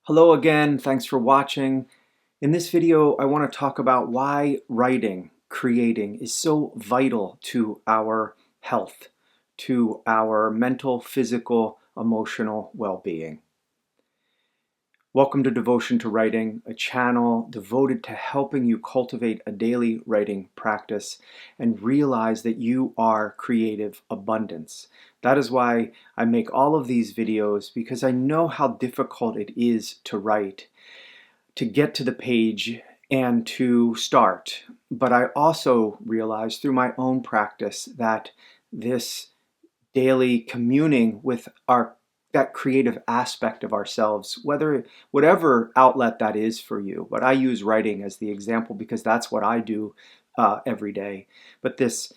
Hello again, thanks for watching. In this video, I want to talk about why writing, creating is so vital to our health, to our mental, physical, emotional well-being. Welcome to Devotion to Writing, a channel devoted to helping you cultivate a daily writing practice and realize that you are creative abundance. That is why I make all of these videos, because I know how difficult it is to write, to get to the page and to start. But I also realize through my own practice that this daily communing with that creative aspect of ourselves, whatever outlet that is for you. But I use writing as the example because that's what I do every day. But this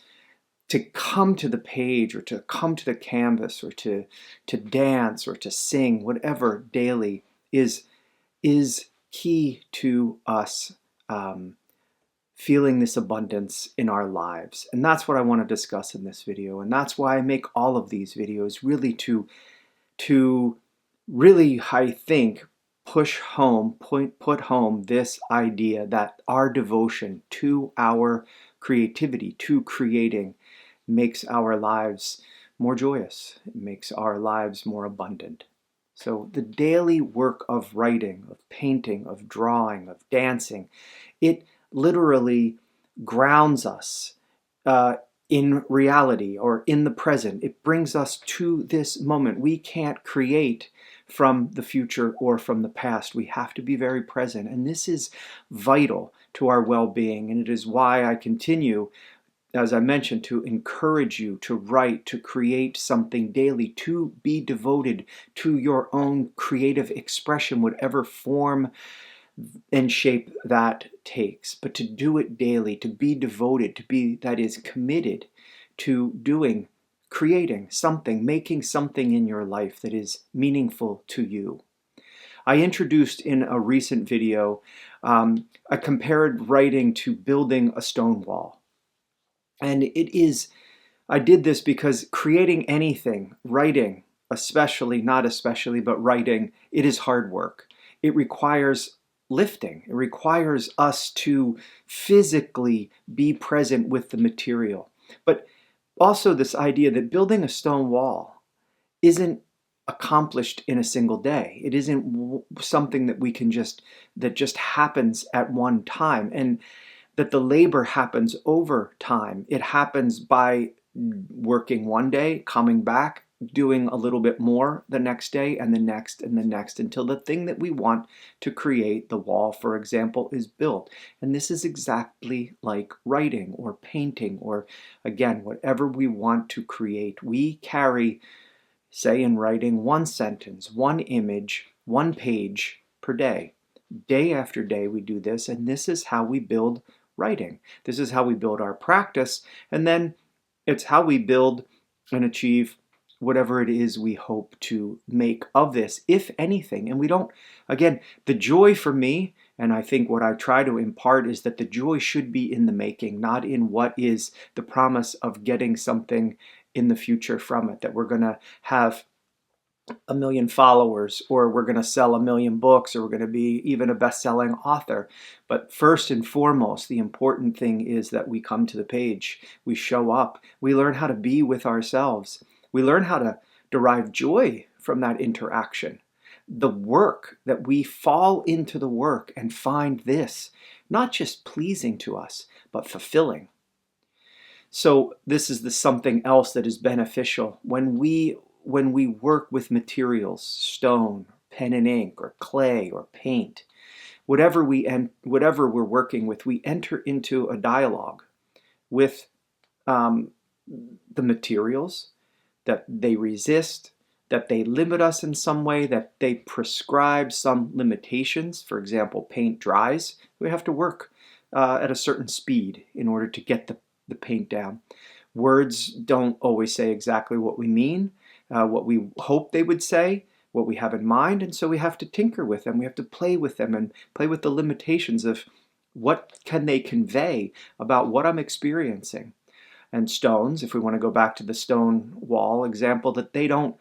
to come to the page or to come to the canvas or to dance or to sing, whatever daily is key to us feeling this abundance in our lives. And that's what I want to discuss in this video. And that's why I make all of these videos, really to really, I think, put home this idea that our devotion to our creativity, to creating, makes our lives more joyous. It makes our lives more abundant. So the daily work of writing, of painting, of drawing, of dancing, it literally grounds us in reality or in the present. It brings us to this moment. We can't create from the future or from the past. We have to be very present. And this is vital to our well-being. And it is why I continue, as I mentioned, to encourage you to write, to create something daily, to be devoted to your own creative expression, whatever form and shape that takes, but to do it daily, to be devoted, to be, that is, committed to doing, creating something, making something in your life that is meaningful to you. I introduced in a recent video, I compared writing to building a stone wall. And I did this because creating anything, writing especially, not especially, but writing, it is hard work. It requires lifting. It requires us to physically be present with the material. But also this idea that building a stone wall isn't accomplished in a single day. It isn't something that that just happens at one time, and that the labor happens over time. It happens by working one day, coming back, doing a little bit more the next day, and the next and the next, until the thing that we want to create, the wall, for example, is built. And this is exactly like writing or painting or, again, whatever we want to create. We carry, say in writing, one sentence, one image, one page per day. Day after day we do this, and this is how we build writing. This is how we build our practice, and then it's how we build and achieve whatever it is we hope to make of this, if anything. And we don't, again, the joy for me, and I think what I try to impart, is that the joy should be in the making, not in what is the promise of getting something in the future from it, that we're going to have 1 million followers, or we're going to sell 1 million books, or we're going to be even a best-selling author. But first and foremost, the important thing is that we come to the page, we show up, we learn how to be with ourselves, we learn how to derive joy from that interaction. The work, that we fall into the work and find this not just pleasing to us, but fulfilling. So this is the something else that is beneficial when we work with materials, stone, pen and ink, or clay, or paint, whatever we're working with, we enter into a dialogue with the materials, that they resist, that they limit us in some way, that they prescribe some limitations. For example, paint dries. We have to work at a certain speed in order to get the paint down. Words don't always say exactly what we mean, what we hope they would say, what we have in mind, and so we have to tinker with them. We have to play with them and play with the limitations of what can they convey about what I'm experiencing. And stones, if we want to go back to the stone wall example, that they don't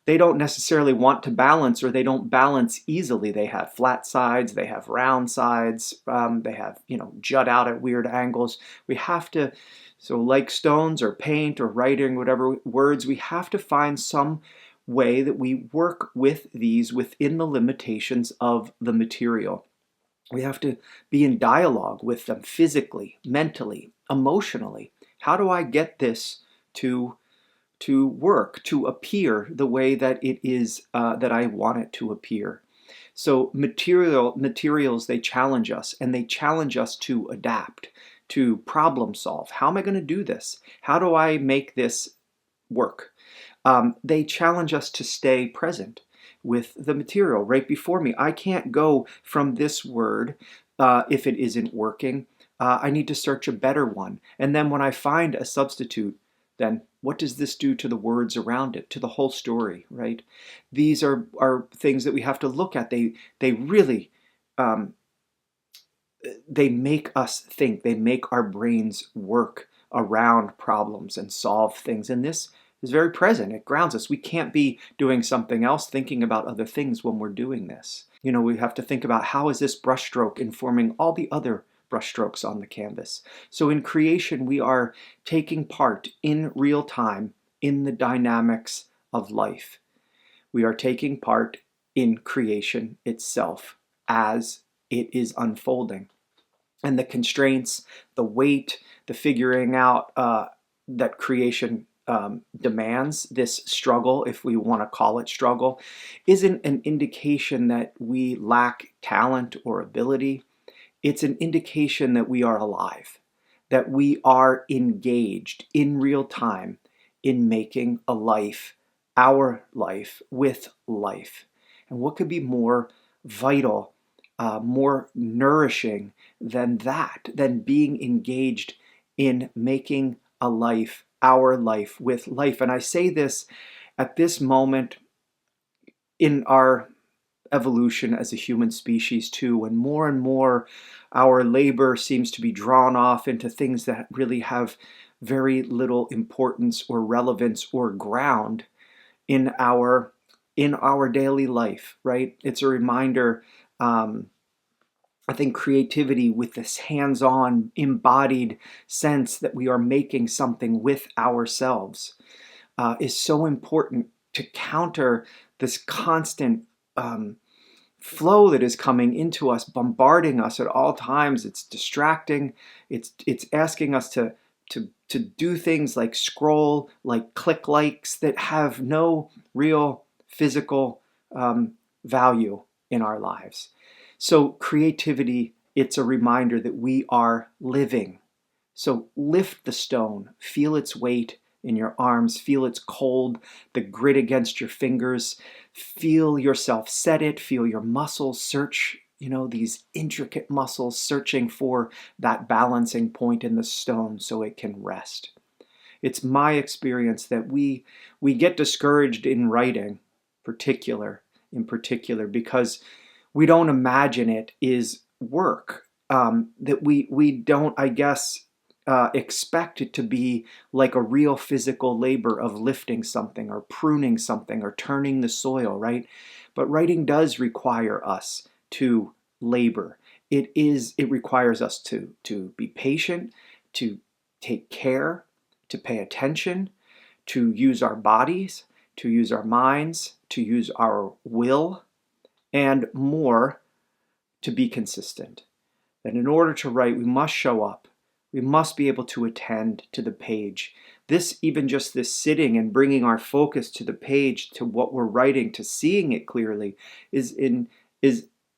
they don't necessarily want to balance, or they don't balance easily. They have flat sides, they have round sides, they have, jut out at weird angles. We have to, so like stones or paint or writing, whatever words, we have to find some way that we work with these within the limitations of the material. We have to be in dialogue with them physically, mentally, emotionally. How do I get this to work, to appear the way that it is, that I want it to appear? So materials, they challenge us, and they challenge us to adapt, to problem solve. How am I going to do this? How do I make this work? They challenge us to stay present with the material right before me. I can't go from this word if it isn't working. I need to search a better one. And then when I find a substitute, then what does this do to the words around it, to the whole story, right? These are things that we have to look at. They really, they make us think. They make our brains work around problems and solve things. And this is very present. It grounds us. We can't be doing something else, thinking about other things when we're doing this. We have to think about, how is this brushstroke informing all the other brushstrokes on the canvas? So in creation, we are taking part in real time in the dynamics of life. We are taking part in creation itself as it is unfolding. And the constraints, the weight, the figuring out that creation demands, this struggle, if we want to call it struggle, isn't an indication that we lack talent or ability. It's an indication that we are alive, that we are engaged in real time in making a life, our life, with life. And what could be more vital, more nourishing than that, than being engaged in making a life, our life, with life? And I say this at this moment in our evolution as a human species too, when more and more our labor seems to be drawn off into things that really have very little importance or relevance or ground in our daily life, right? It's a reminder. I think creativity, with this hands-on, embodied sense that we are making something with ourselves, is so important to counter this constant flow that is coming into us, bombarding us at all times. It's distracting. It's asking us to do things like scroll, like click likes, that have no real physical value in our lives. So creativity, it's a reminder that we are living. So lift the stone, feel its weight in your arms, feel its cold, the grit against your fingers, feel yourself set it, feel your muscles search, these intricate muscles searching for that balancing point in the stone so it can rest. It's my experience that we get discouraged in writing, in particular, because we don't imagine it is work, that we don't, I guess, expect it to be like a real physical labor of lifting something or pruning something or turning the soil, right? But writing does require us to labor. It requires us to be patient, to take care, to pay attention, to use our bodies, to use our minds, to use our will, and more, to be consistent. That in order to write, we must show up. We must be able to attend to the page. Even just this sitting and bringing our focus to the page, to what we're writing, to seeing it clearly, is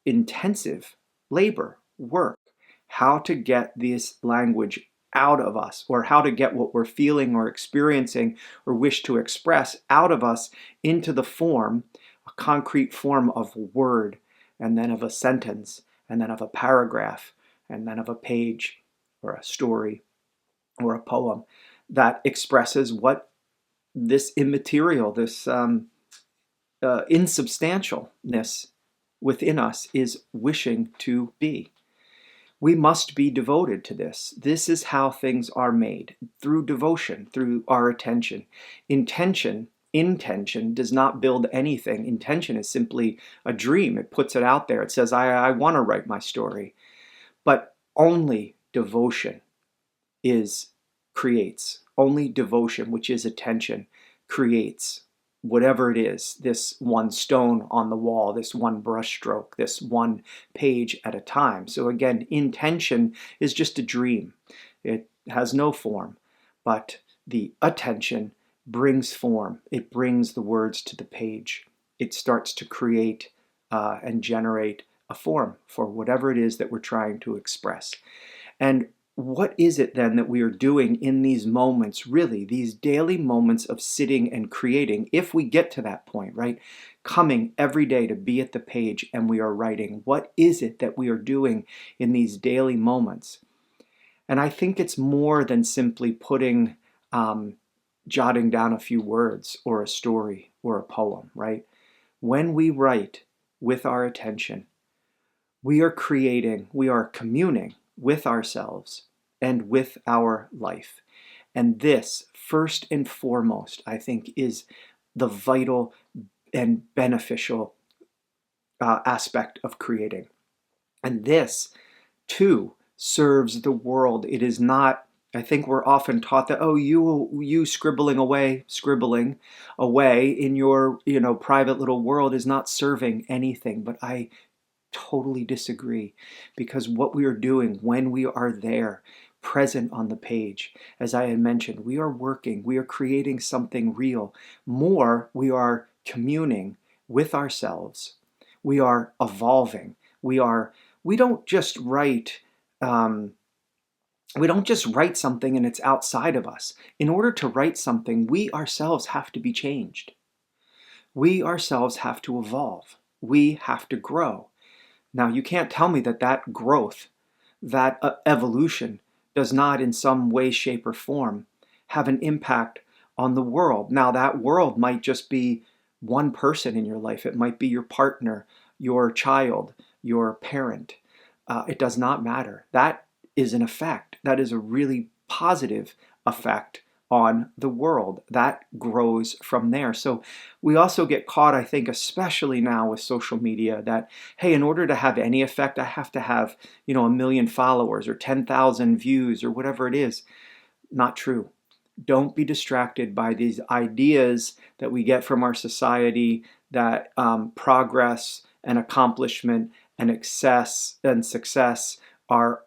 intensive labor, work. How to get this language out of us, or how to get what we're feeling or experiencing or wish to express out of us into the form, a concrete form of word, and then of a sentence, and then of a paragraph, and then of a page, or a story, or a poem that expresses what this immaterial, this insubstantialness within us is wishing to be. We must be devoted to this. This is how things are made, through devotion, through our attention. Intention, intention does not build anything. Intention is simply a dream. It puts it out there. It says, I want to write my story. But only devotion creates. Only devotion, which is attention, creates whatever it is, this one stone on the wall, this one brushstroke, this one page at a time. So again, intention is just a dream. It has no form, but the attention brings form. It brings the words to the page. It starts to create and generate a form for whatever it is that we're trying to express. And what is it then that we are doing in these moments, really, these daily moments of sitting and creating, if we get to that point, right? Coming every day to be at the page and we are writing. What is it that we are doing in these daily moments? And I think it's more than simply jotting down a few words or a story or a poem, right? When we write with our attention, we are communing with ourselves and with our life. And this, first and foremost, I think, is the vital and beneficial aspect of creating. And this, too, serves the world. It is not, I think we're often taught that, oh, you scribbling away in your, private little world is not serving anything. But I totally disagree, because what we are doing when we are there, present on the page, as I had mentioned, we are working, we are creating something real. More, we are communing with ourselves. We are evolving. We don't just write something and it's outside of us. In order to write something, we ourselves have to be changed. We ourselves have to evolve. We have to grow. Now, you can't tell me that growth, that evolution, does not in some way, shape, or form have an impact on the world. Now, that world might just be one person in your life. It might be your partner, your child, your parent. It does not matter. That is an effect. That is a really positive effect on the world. That grows from there. So we also get caught, I think, especially now with social media, that, hey, in order to have any effect, I have to have, 1 million followers or 10,000 views or whatever it is. Not true. Don't be distracted by these ideas that we get from our society that progress and accomplishment and success are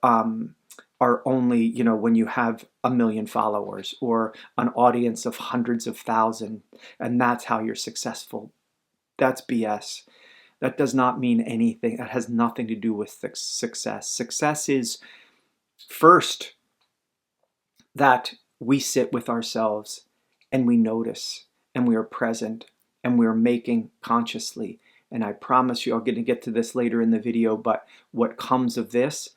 only, when you have 1 million followers or an audience of hundreds of thousands, and that's how you're successful. That's BS. That does not mean anything. That has nothing to do with success. Success is, first, that we sit with ourselves and we notice and we are present and we are making consciously. And I promise you, I'm going to get to this later in the video, but what comes of this,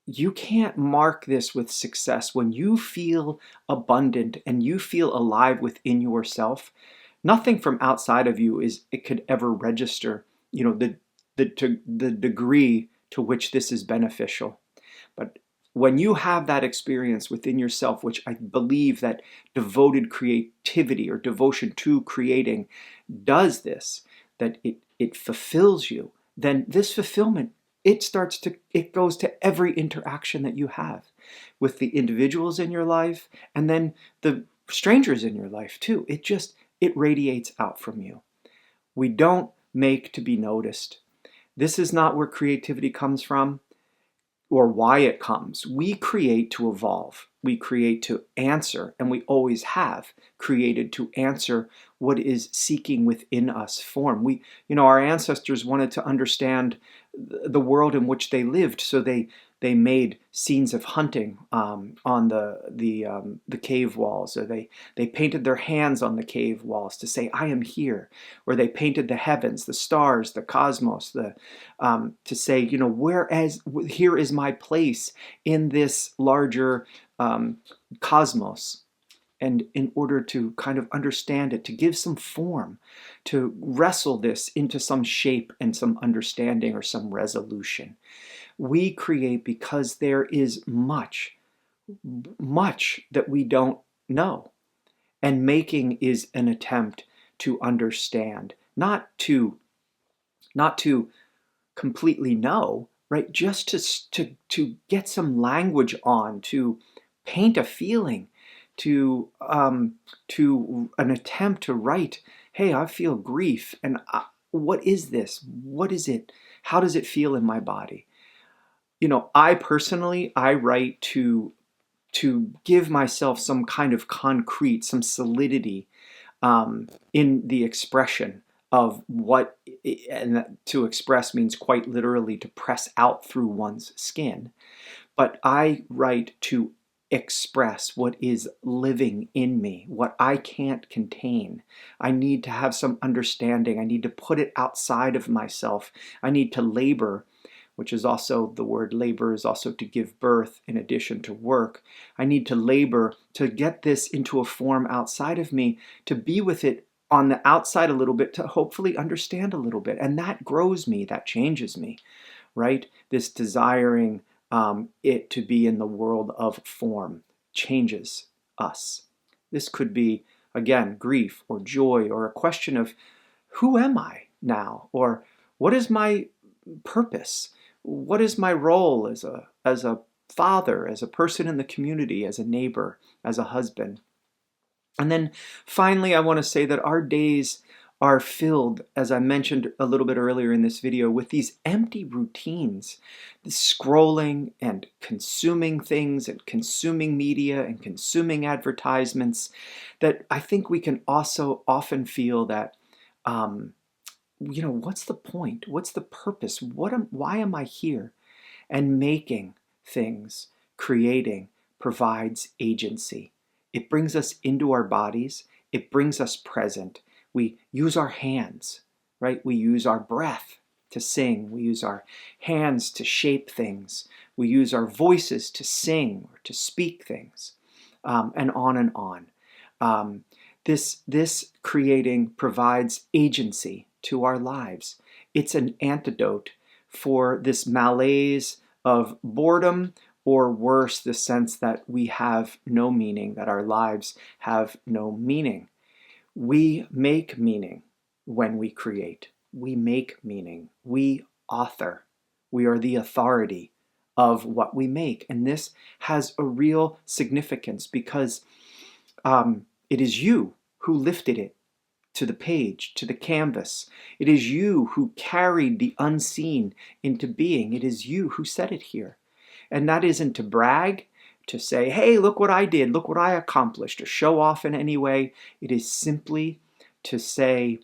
you can't mark this with success. When you feel abundant and you feel alive within yourself, nothing from outside of you could ever register, the degree to which this is beneficial. But when you have that experience within yourself, which I believe that devoted creativity or devotion to creating does this, that it fulfills you, then this fulfillment, it goes to every interaction that you have with the individuals in your life and then the strangers in your life too. It radiates out from you. We don't make to be noticed. This is not where creativity comes from or why it comes. We create to evolve. We create to answer, and we always have created to answer what is seeking within us form. Our ancestors wanted to understand the world in which they lived, so they made scenes of hunting on the cave walls, or they painted their hands on the cave walls to say, "I am here," or they painted the heavens, the stars, the cosmos, to say, whereas here is my place in this larger cosmos. And in order to kind of understand it, to give some form, to wrestle this into some shape and some understanding or some resolution. We create because there is much that we don't know. And making is an attempt to understand, not to completely know, right? Just to get some language on, to paint a feeling, to an attempt to write, hey, I feel grief, and what is this? What is it? How does it feel in my body? I personally, I write to give myself some kind of concrete, some solidity in the expression of what, and to express means quite literally to press out through one's skin. But I write to express what is living in me, what I can't contain. I need to have some understanding. I need to put it outside of myself. I need to labor, which is also, the word labor is also to give birth in addition to work. I need to labor to get this into a form outside of me, to be with it on the outside a little bit, to hopefully understand a little bit. And that grows me, that changes me, right? This desiring it to be in the world of form changes us. This could be, again, grief or joy, or a question of who am I now? Or what is my purpose? What is my role as a father, as a person in the community, as a neighbor, as a husband? And then finally, I want to say that our days are filled, as I mentioned a little bit earlier in this video, with these empty routines, scrolling and consuming things and consuming media and consuming advertisements, that I think we can also often feel that, what's the point? What's the purpose? Why am I here? And making things, creating, provides agency. It brings us into our bodies. It brings us present. We use our hands, right? We use our breath to sing. We use our hands to shape things. We use our voices to sing or to speak things, and on and on. This creating provides agency to our lives. It's an antidote for this malaise of boredom, or worse, the sense that we have no meaning, that our lives have no meaning. We make meaning when we create. We make meaning. We author. We are the authority of what we make. And this has a real significance because it is you who lifted it to the page, to the canvas. It is you who carried the unseen into being. It is you who set it here. And that isn't to brag, to say, hey, look what I did, look what I accomplished, or show off in any way. It is simply to say,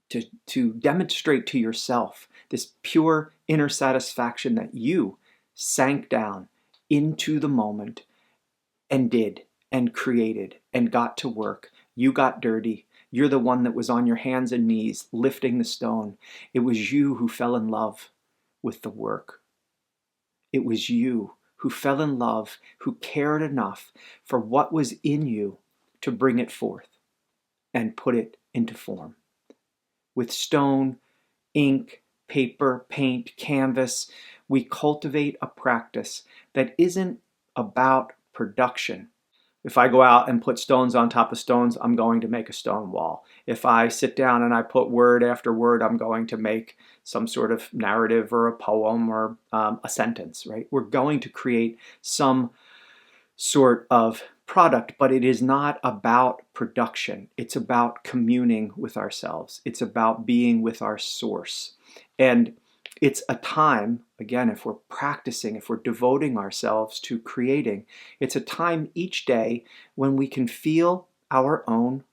to demonstrate to yourself this pure inner satisfaction that you sank down into the moment and did and created and got to work. You got dirty. You're the one that was on your hands and knees lifting the stone. It was you who fell in love with the work. It was you who fell in love, who cared enough for what was in you to bring it forth and put it into form. With stone, ink, paper, paint, canvas, we cultivate a practice that isn't about production. If I go out and put stones on top of stones, I'm going to make a stone wall. If I sit down and I put word after word, I'm going to make some sort of narrative or a poem or a sentence, right? We're going to create some sort of product, but it is not about production. It's about communing with ourselves. It's about being with our source. And it's a time, again, if we're practicing, if we're devoting ourselves to creating, it's a time each day when we can feel our own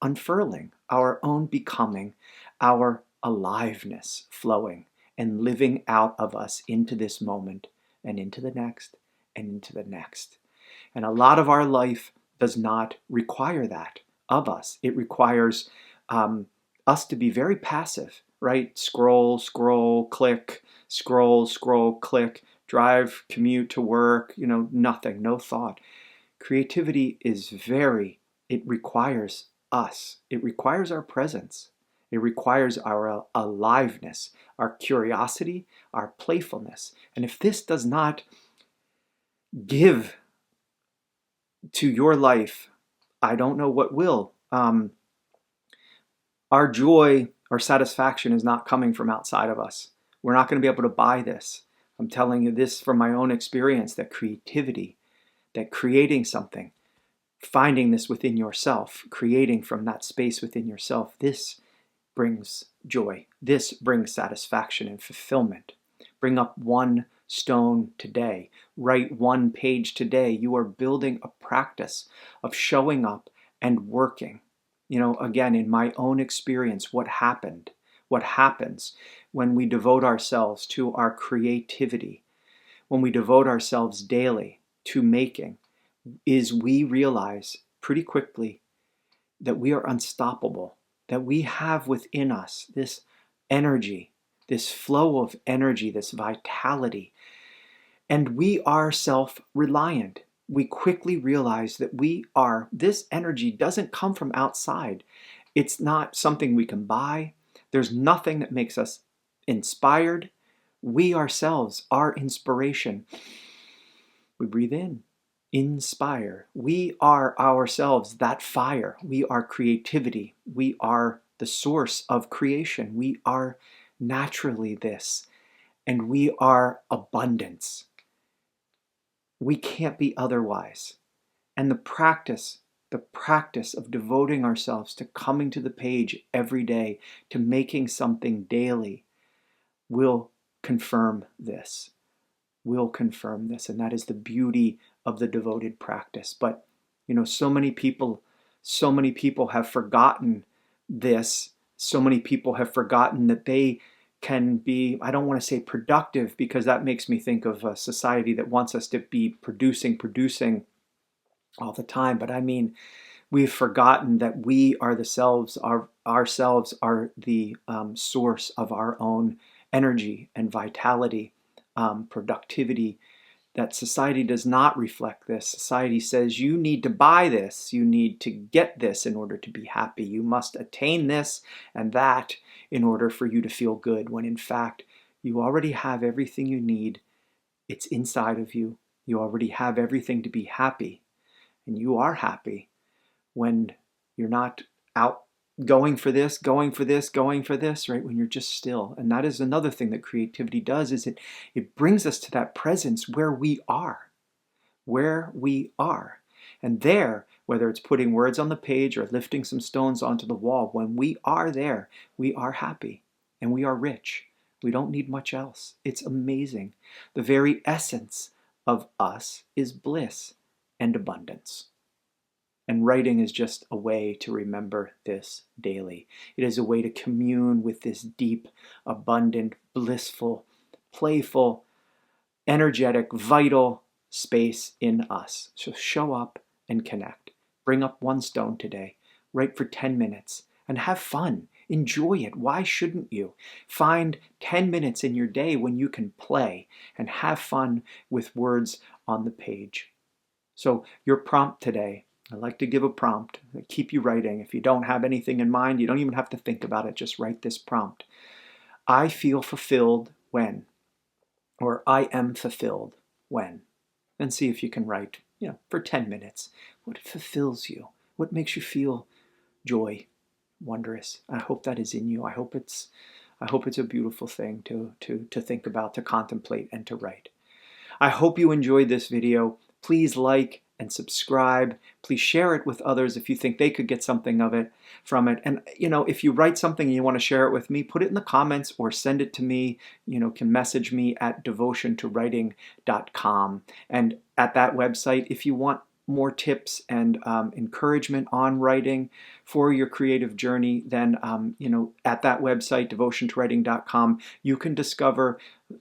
unfurling, our own becoming, our aliveness flowing and living out of us into this moment and into the next and into the next. And a lot of our life does not require that of us. It requires us to be very passive, right? Scroll, scroll, click, scroll, scroll, click, drive, commute to work, nothing, no thought. Creativity is it requires us. It requires our presence. It requires our aliveness, our curiosity, our playfulness. And if this does not give to your life I don't know what will. Our joy or satisfaction is not coming from outside of us. We're not going to be able to buy this. I'm telling you this from my own experience, that creativity, that creating something, finding this within yourself, creating from that space within yourself, this brings joy. This brings satisfaction and fulfillment. Bring up one stone today. Write one page today. You are building a practice of showing up and working. Again, in my own experience, what happens when we devote ourselves to our creativity, when we devote ourselves daily to making, is we realize pretty quickly that we are unstoppable, that we have within us this energy, this flow of energy, this vitality, and we are self-reliant. We quickly realize that this energy doesn't come from outside. It's not something we can buy. There's nothing that makes us inspired. We ourselves are inspiration. We breathe in, inspire. We are ourselves that fire. We are creativity. We are the source of creation. We are naturally this, and we are abundance. We can't be otherwise. And the practice of devoting ourselves to coming to the page every day, to making something daily, will confirm this. And that is the beauty of the devoted practice. But so many people have forgotten this. So many people have forgotten that they can be, I don't want to say productive, because that makes me think of a society that wants us to be producing all the time. But I mean, we've forgotten that we are ourselves are the source of our own energy and vitality, productivity. That society does not reflect this. Society says you need to buy this, you need to get this in order to be happy. You must attain this and that in order for you to feel good, when in fact you already have everything you need. It's inside of you. You already have everything to be happy. And you are happy when you're not out going for this, right? When you're just still. And that is another thing that creativity does, is it brings us to that presence where we are. And there, whether it's putting words on the page or lifting some stones onto the wall, when we are there, we are happy and we are rich. We don't need much else. It's amazing. The very essence of us is bliss and abundance. And writing is just a way to remember this daily. It is a way to commune with this deep, abundant, blissful, playful, energetic, vital space in us. So show up and connect. Bring up one stone today. Write for 10 minutes and have fun. Enjoy it. Why shouldn't you? Find 10 minutes in your day when you can play and have fun with words on the page. So your prompt today, I like to give a prompt that keep you writing. If you don't have anything in mind, you don't even have to think about it. Just write this prompt. I feel fulfilled when, or I am fulfilled when. And see if you can write, for 10 minutes. What fulfills you? What makes you feel joy, wondrous? I hope that is in you. I hope it's a beautiful thing to think about, to contemplate, and to write. I hope you enjoyed this video. Please like and subscribe. Please share it with others if you think they could get something from it. And if you write something and you want to share it with me, put it in the comments or send it to me. Can message me at devotiontowriting.com. And at that website, if you want more tips and encouragement on writing for your creative journey, then at that website, devotiontowriting.com, you can discover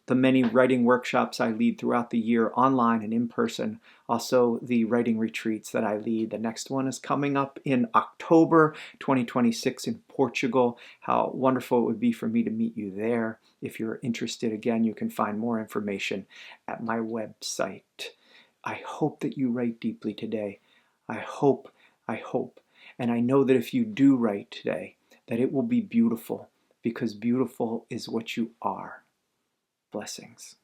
the many writing workshops I lead throughout the year, online and in person. Also, the writing retreats that I lead. The next one is coming up in October 2026 in Portugal. How wonderful it would be for me to meet you there. If you're interested, again, you can find more information at my website. I hope that you write deeply today. I hope, and I know that if you do write today, that it will be beautiful, because beautiful is what you are. Blessings.